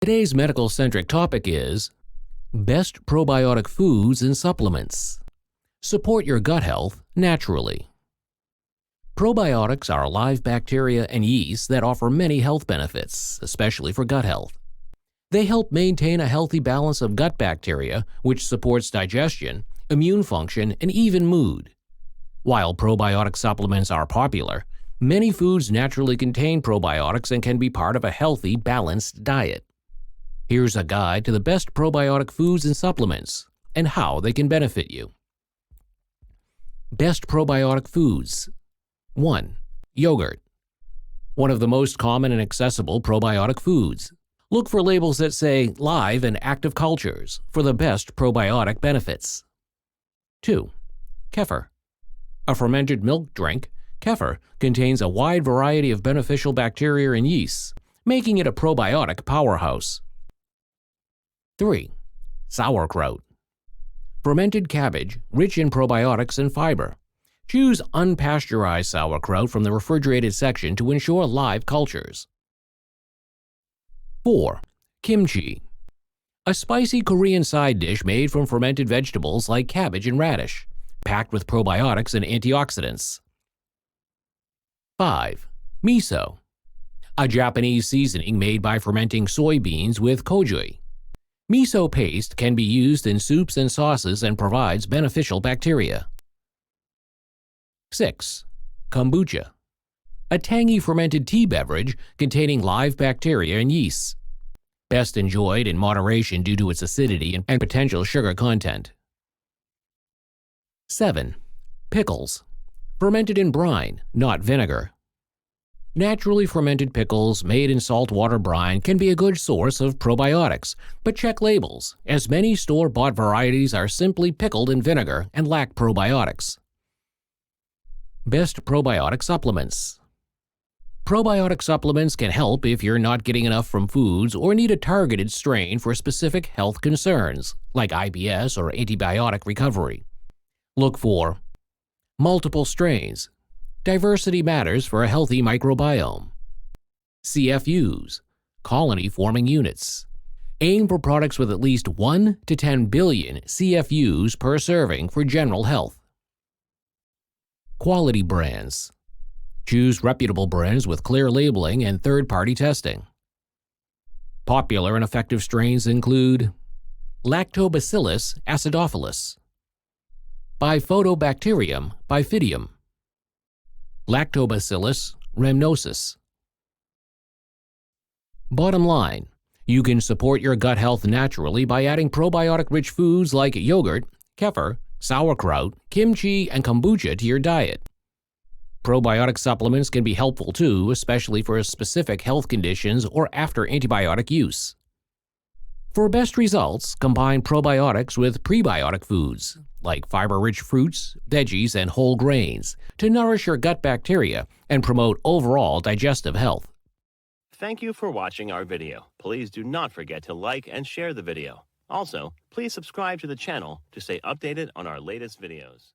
Today's medical-centric topic is best probiotic foods and supplements. Support your gut health naturally. Probiotics are live bacteria and yeasts that offer many health benefits, especially for gut health. They help maintain a healthy balance of gut bacteria, which supports digestion, immune function, and even mood. While probiotic supplements are popular, many foods naturally contain probiotics and can be part of a healthy, balanced diet. Here's a guide to the best probiotic foods and supplements and how they can benefit you. Best probiotic foods. 1. Yogurt. One of the most common and accessible probiotic foods. Look for labels that say live and active cultures for the best probiotic benefits. 2. Kefir. A fermented milk drink, kefir contains a wide variety of beneficial bacteria and yeasts, making it a probiotic powerhouse. 3. Sauerkraut. Fermented cabbage, rich in probiotics and fiber. Choose unpasteurized sauerkraut from the refrigerated section to ensure live cultures. 4. Kimchi. A spicy Korean side dish made from fermented vegetables like cabbage and radish, packed with probiotics and antioxidants. 5. Miso. A Japanese seasoning made by fermenting soybeans with koju. Miso paste can be used in soups and sauces and provides beneficial bacteria. 6. Kombucha. A tangy fermented tea beverage containing live bacteria and yeasts. Best enjoyed in moderation due to its acidity and potential sugar content. 7. Pickles. Fermented in brine, not vinegar. Naturally fermented pickles made in saltwater brine can be a good source of probiotics, but check labels, as many store-bought varieties are simply pickled in vinegar and lack probiotics. Best probiotic supplements. Probiotic supplements can help if you're not getting enough from foods or need a targeted strain for specific health concerns, like IBS or antibiotic recovery. Look for multiple strains. Diversity matters for a healthy microbiome. CFUs, colony-forming units. Aim for products with at least 1 to 10 billion CFUs per serving for general health. Quality brands. Choose reputable brands with clear labeling and third-party testing. Popular and effective strains include Lactobacillus acidophilus, Bifidobacterium bifidum, Lactobacillus rhamnosus. Bottom line, you can support your gut health naturally by adding probiotic-rich foods like yogurt, kefir, sauerkraut, kimchi, and kombucha to your diet. Probiotic supplements can be helpful too, especially for specific health conditions or after antibiotic use. For best results, combine probiotics with prebiotic foods, like fiber-rich fruits, veggies, and whole grains, to nourish your gut bacteria and promote overall digestive health. Thank you for watching our video. Please do not forget to like and share the video. Also, please subscribe to the channel to stay updated on our latest videos.